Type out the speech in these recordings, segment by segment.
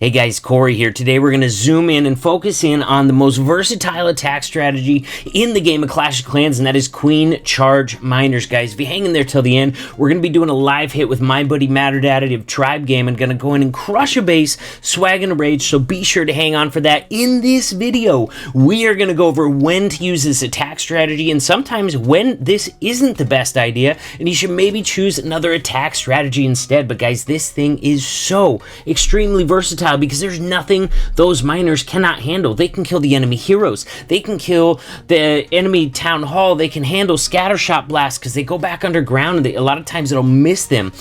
Hey guys, Corey here. Today we're going to zoom in and focus in on the most versatile attack strategy in the game of Clash of Clans, and that is Queen Charge Miners, guys. If you hang in there till the end, we're going to be doing a live hit with my buddy Mattered Additive Tribe Game and going to go in and crush a base, swag and a rage, so be sure to hang on for that. In this video, we are going to go over when to use this attack strategy and sometimes when this isn't the best idea and you should maybe choose another attack strategy instead. But guys, this thing is so extremely versatile because there's nothing those miners cannot handle. They can kill the enemy heroes, they can kill the enemy town hall, they can handle scattershot blasts because they go back underground and a lot of times it'll miss them.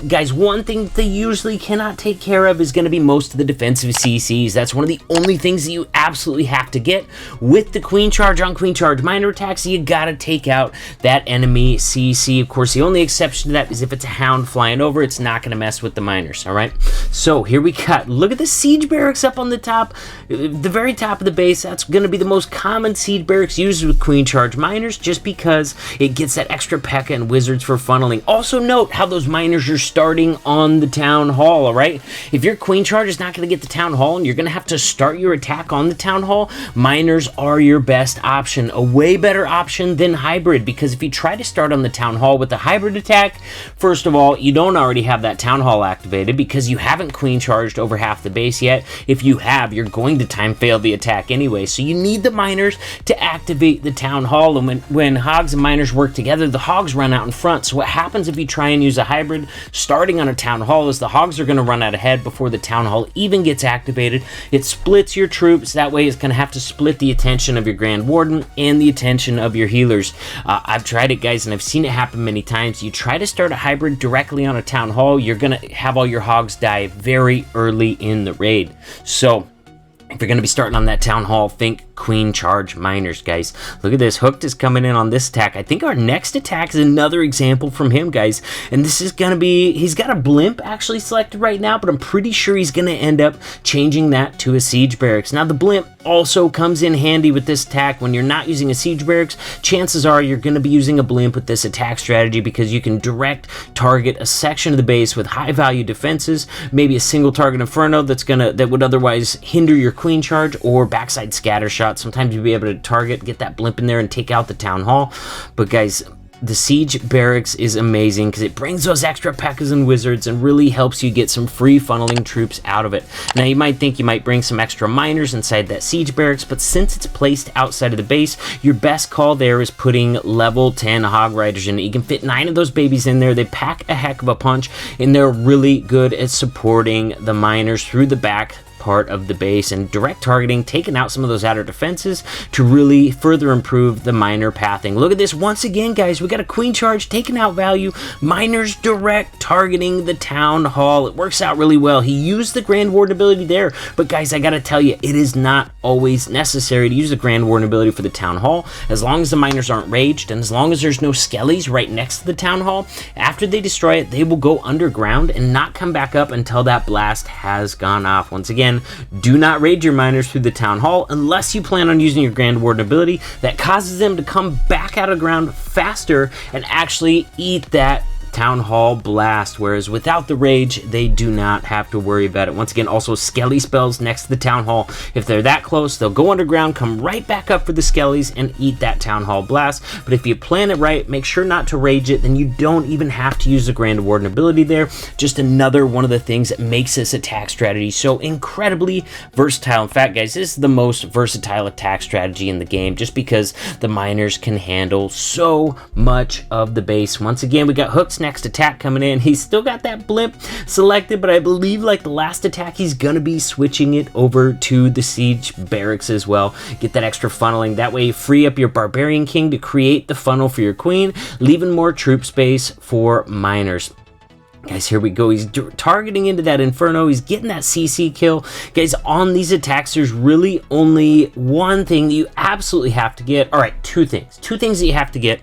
Guys, one thing they usually cannot take care of is going to be most of the defensive CCs. That's one of the only things that you absolutely have to get with the Queen Charge on Queen Charge miner attacks. You gotta take out that enemy CC. Of course, the only exception to that is if it's a hound flying over, it's not going to mess with the miners. All right, so here we got, look at the siege barracks up on the top, the very top of the base. That's going to be the most common siege barracks used with Queen Charge miners just because it gets that extra P.E.K.K.A. and wizards for funneling. Also note how those miners are starting on the town hall. All right, if your Queen Charge is not going to get the town hall and you're going to have to start your attack on the town hall, miners are your best option, a way better option than hybrid, because if you try to start on the town hall with a hybrid attack, first of all, you don't already have that town hall activated because you haven't Queen Charged over half the base yet. If you have, you're going to time fail the attack anyway, so you need the miners to activate the town hall. And when hogs and miners work together, the hogs run out in front. So what happens if you try and use a hybrid starting on a town hall is the hogs are going to run out ahead before the town hall even gets activated. It splits your troops. That way it's going to have to split the attention of your Grand Warden and the attention of your healers. I've tried it, guys, and I've seen it happen many times. You try to start a hybrid directly on a town hall, you're going to have all your hogs die very early in the raid. So if you're going to be starting on that town hall, think Queen Charge miners, guys. Look at this. Hooked is coming in on this attack. I think our next attack is another example from him, guys. And this is going to be, he's got a blimp actually selected right now, but I'm pretty sure he's going to end up changing that to a siege barracks. Now, the blimp also comes in handy with this attack. When you're not using a siege barracks, chances are you're going to be using a blimp with this attack strategy because you can direct target a section of the base with high value defenses, maybe a single target inferno that would otherwise hinder your Queen Charge, or backside scatter shot. Sometimes you'll be able to target, get that blimp in there and take out the town hall. But guys, the siege barracks is amazing because it brings those extra P.E.K.K.As and wizards and really helps you get some free funneling troops out of it. Now, you might think you might bring some extra miners inside that siege barracks, but since it's placed outside of the base, your best call there is putting level 10 hog riders in it. You can fit 9 of those babies in there. They pack a heck of a punch, and they're really good at supporting the miners through the back part of the base and direct targeting, taking out some of those outer defenses to really further improve the miner pathing. Look at this once again, guys. We got a Queen Charge taking out value, miners direct targeting the town hall. It works out really well. He used the Grand Warden ability there, but guys, I gotta tell you, it is not always necessary to use the Grand Warden ability for the town hall. As long as the miners aren't raged and as long as there's no skellies right next to the town hall, after they destroy it, they will go underground and not come back up until that blast has gone off. Once again, do not raid your miners through the town hall unless you plan on using your Grand Warden ability that causes them to come back out of the ground faster and actually eat that town hall blast, whereas without the rage they do not have to worry about it. Once again, also skelly spells next to the town hall. If they're that close, they'll go underground, come right back up for the skellies and eat that town hall blast. But if you plan it right, make sure not to rage it, then you don't even have to use the Grand Warden ability there. Just another one of the things that makes this attack strategy so incredibly versatile. In fact, guys, this is the most versatile attack strategy in the game just because the miners can handle so much of the base. Once again, we got Hook's next attack coming in. He's still got that blimp selected, but I believe like the last attack, he's gonna be switching it over to the siege barracks as well. Get that extra funneling. That way you free up your Barbarian King to create the funnel for your queen, leaving more troop space for miners. Guys, here we go. He's targeting into that Inferno. He's getting that CC kill. Guys, on these attacks, there's really only one thing that you absolutely have to get. All right, two things. Two things that you have to get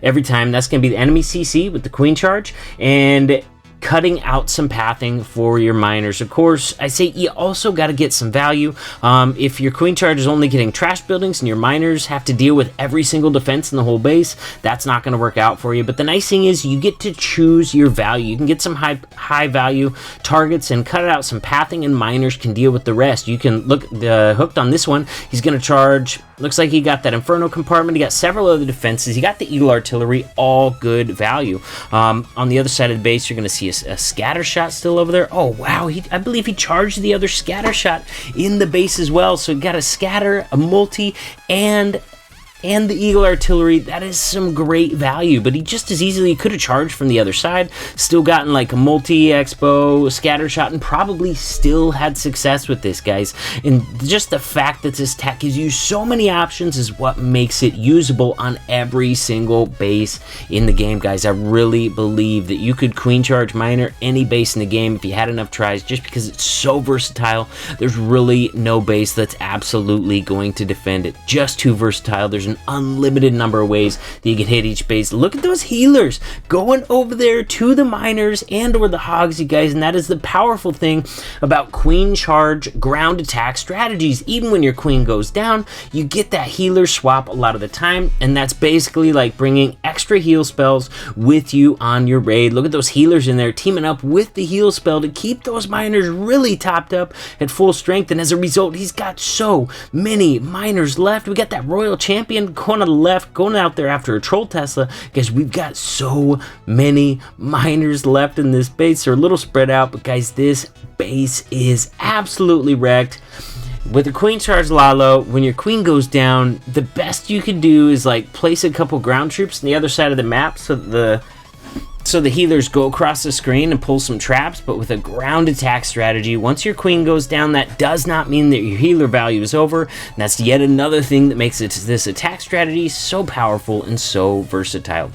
every time. That's going to be the enemy CC with the Queen Charge, and cutting out some pathing for your miners. Of course, I say you also got to get some value. If your queen charge is only getting trash buildings and your miners have to deal with every single defense in the whole base, that's not going to work out for you. But the nice thing is you get to choose your value. You can get some high value targets and cut out some pathing, and miners can deal with the rest. You can look hooked on this one. He's going to charge. Looks like he got that Inferno compartment. He got several other defenses. He got the Eagle Artillery, all good value. On the other side of the base, you're going to see a scatter shot still over there. Oh, wow. I believe he charged the other scatter shot in the base as well. So got a scatter, a multi, and the Eagle Artillery. That is some great value, but he just as easily could have charged from the other side, still gotten like a multi-expo, scatter shot, and probably still had success with this, guys. And just the fact that this tech gives you so many options is what makes it usable on every single base in the game, guys. I really believe that you could queen charge miner any base in the game if you had enough tries, just because it's so versatile. There's really no base that's absolutely going to defend it. Just too versatile. There's an unlimited number of ways that you can hit each base. Look at those healers going over there to the miners and or the hogs, you guys, and that is the powerful thing about queen charge ground attack strategies. Even when your queen goes down, you get that healer swap a lot of the time, and that's basically like bringing extra heal spells with you on your raid. Look at those healers in there teaming up with the heal spell to keep those miners really topped up at full strength, and as a result, he's got so many miners left. We got that Royal Champion going on the left, going out there after a Troll Tesla. Guys, we've got so many miners left in this base. They're a little spread out, but guys, this base is absolutely wrecked. With the queen charge Lalo, when your queen goes down, the best you can do is like place a couple ground troops on the other side of the map so the healers go across the screen and pull some traps. But with a ground attack strategy, once your queen goes down, that does not mean that your healer value is over. And that's yet another thing that makes this attack strategy so powerful and so versatile.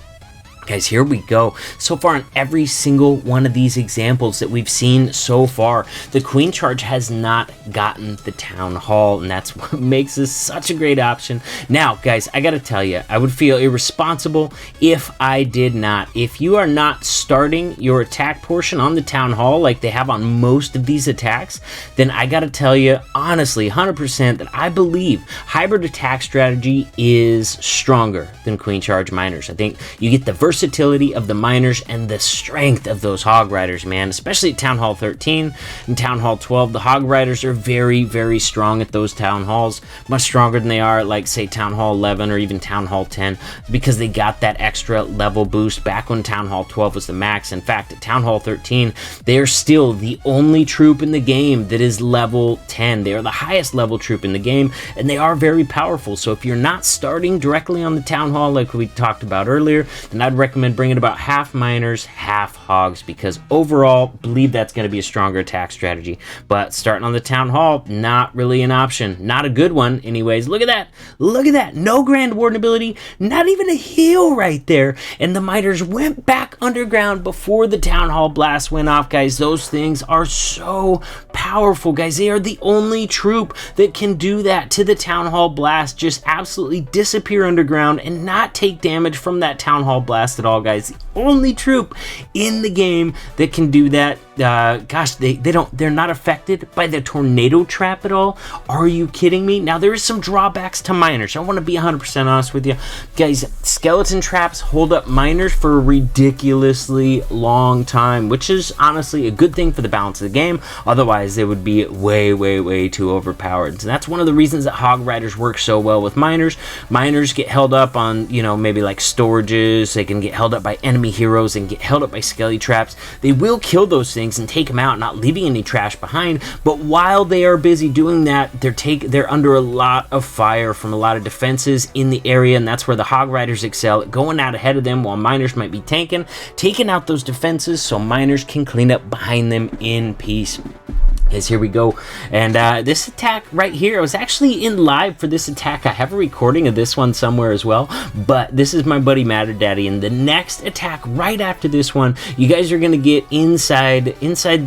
Guys, here we go. So far on every single one of these examples that we've seen so far, the queen charge has not gotten the town hall, and that's what makes this such a great option. Now, guys, I gotta tell you, I would feel irresponsible if I did not. If you are not starting your attack portion on the town hall like they have on most of these attacks, then I gotta tell you, honestly, 100% that I believe hybrid attack strategy is stronger than queen charge miners. I think you get the versatility of the miners and the strength of those hog riders, man. Especially at Town Hall 13 and Town Hall 12, the hog riders are very, very strong at those town halls, much stronger than they are at, like, say, Town Hall 11 or even Town Hall 10, because they got that extra level boost back when Town Hall 12 was the max. In fact, at Town Hall 13, they are still the only troop in the game that is level 10. They are the highest level troop in the game, and they are very powerful. So if you're not starting directly on the town hall like we talked about earlier, then I'd recommend bringing about half miners, half hogs, because overall, believe that's going to be a stronger attack strategy. But starting on the town hall, not really an option. Not a good one anyways. Look at that. Look at that. No Grand Warden ability, not even a heal right there. And the miners went back underground before the town hall blast went off, guys. Those things are so powerful, guys. They are the only troop that can do that to the town hall blast. Just absolutely disappear underground and not take damage from that town hall blast at all, guys. The only troop in the game that can do that. Gosh, they're not affected by the tornado trap at all. Are you kidding me? Now, there is some drawbacks to miners. I want to be 100% honest with you, guys. Skeleton traps hold up miners for a ridiculously long time, which is honestly a good thing for the balance of the game. Otherwise, they would be way too overpowered. And that's one of the reasons that hog riders work so well with miners. Miners get held up on, you know, maybe like storages. They can get held up by enemy heroes and get held up by skelly traps. They will kill those things and take them out, not leaving any trash behind. But while they are busy doing that, they're under a lot of fire from a lot of defenses in the area, and that's where the hog riders excel at going out ahead of them, while miners might be taking out those defenses so miners can clean up behind them in peace. Guys, here we go. And this attack right here, I was actually in live for this attack. I have a recording of this one somewhere as well, but this is my buddy Matter Daddy, and the next attack right after this one, you guys are going to get inside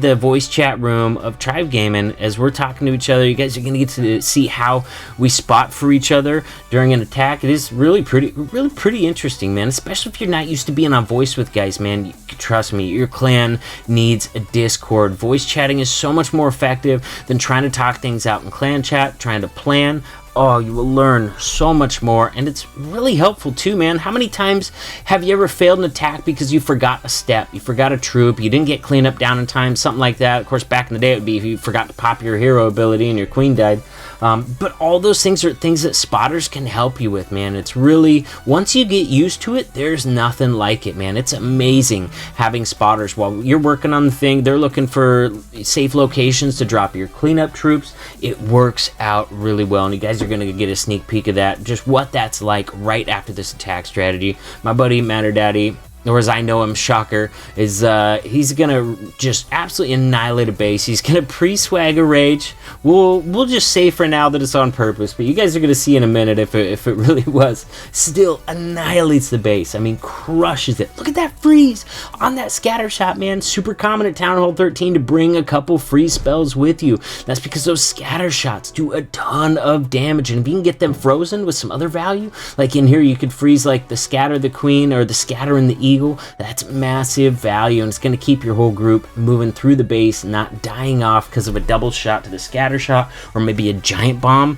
the voice chat room of Tribe Gaming as we're talking to each other. You guys are going to get to see how we spot for each other during an attack. It is really pretty interesting, man, especially if you're not used to being on voice with guys, man. Trust me, your clan needs a Discord. Voice chatting is so much more effective than trying to talk things out in clan chat, trying to plan. Oh, you will learn so much more, and it's really helpful too, man. How many times have you ever failed an attack because you forgot a step, you forgot a troop, you didn't get cleanup down in time, something like that? Of course, back in the day, it would be if you forgot to pop your hero ability and your queen died. But all those things are things that spotters can help you with, man. It's really, once you get used to it, there's nothing like it, man. It's amazing having spotters. While you're working on the thing, they're looking for safe locations to drop your cleanup troops. It works out really well, and you guys are going to get a sneak peek of that, just what that's like right after this attack strategy. My buddy Matter Daddy, or as I know him, Shocker, is he's gonna just absolutely annihilate a base. He's gonna pre-swag a rage. We'll just say for now that it's on purpose, but you guys are gonna see in a minute if it really was. Still annihilates the base. I mean, crushes it. Look at that freeze on that scatter shot, man. Super common at Town Hall 13 to bring a couple freeze spells with you. That's because those scatter shots do a ton of damage, and if you can get them frozen with some other value, like in here you could freeze like the scatter the queen or the scatter in the eagle, that's massive value, and it's going to keep your whole group moving through the base, not dying off because of a double shot to the scatter shot, or maybe a giant bomb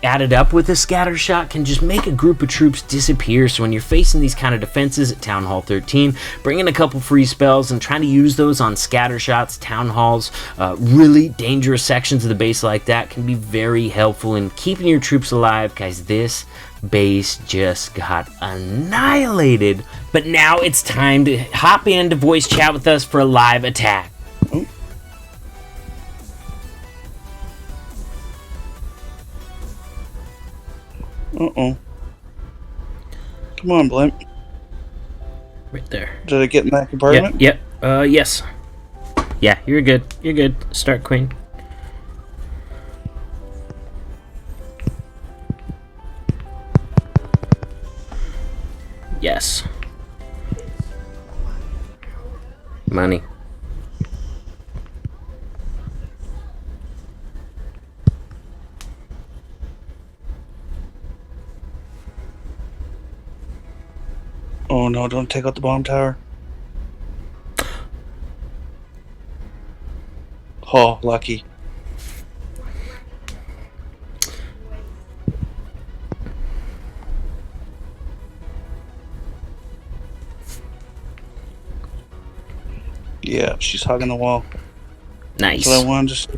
added up with a scatter shot can just make a group of troops disappear. So when you're facing these kind of defenses at Town Hall 13, bring in a couple free spells and trying to use those on scatter shots, town halls, really dangerous sections of the base like that can be very helpful in keeping your troops alive, guys. This base just got annihilated, but now it's time to hop into voice chat with us for a live attack. Uh-oh. Come on, Blimp. Right there. Did I get in that compartment? Yep. Yes. Yeah, you're good. You're good. Start, Queen. Yes. Money. Oh no, don't take out the bomb tower. Oh, lucky. Yeah, she's hugging the wall. Nice. That's what I wanted to see.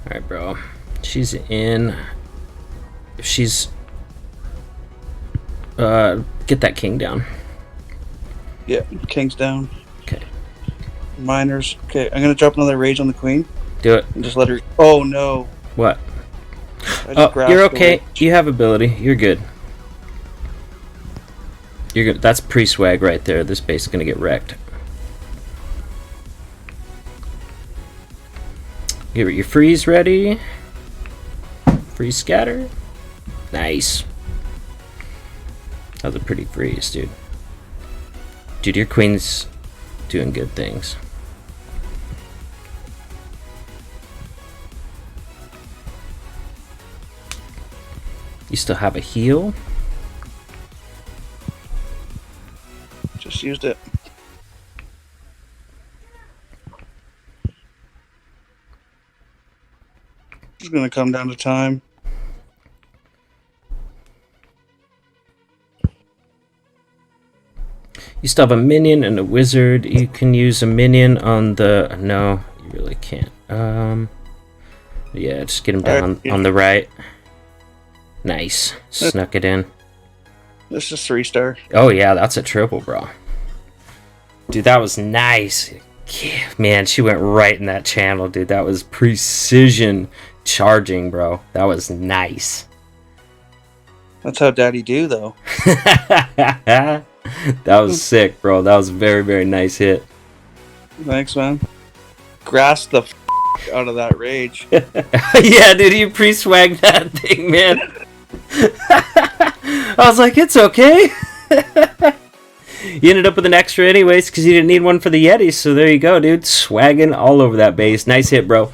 Alright, bro. She's in. She's. Get that king down. Yeah, king's down. Okay. Miners. Okay, I'm gonna drop another rage on the queen. Do it. And just let her. Oh no. What? I just Oh, grasped you're the okay. rage. You have ability. You're good. You're good. That's pre-swag right there. This base is gonna get wrecked. Get your freeze ready. Freeze scatter. Nice. That was a pretty freeze, dude. Dude, your queen's doing good things. You still have a heal? Just used it. It's gonna come down to time. You still have a minion and a wizard. You can use a minion on the... No, you really can't. Yeah, just get him down on the right. Nice. Snuck it in. This is 3-star. Oh, yeah, that's a triple, bro. Dude, that was nice. Yeah, man, she went right in that channel, dude. That was precision charging, bro. That was nice. That's how Daddy do, though. That was sick, bro. That was a very, very nice hit. Thanks, man. Grass the out of that rage. Yeah, dude, you pre-swagged that thing, man. I was like, it's okay. You ended up with an extra anyways because you didn't need one for the Yetis, so there you go, dude. Swagging all over that base. Nice hit, bro.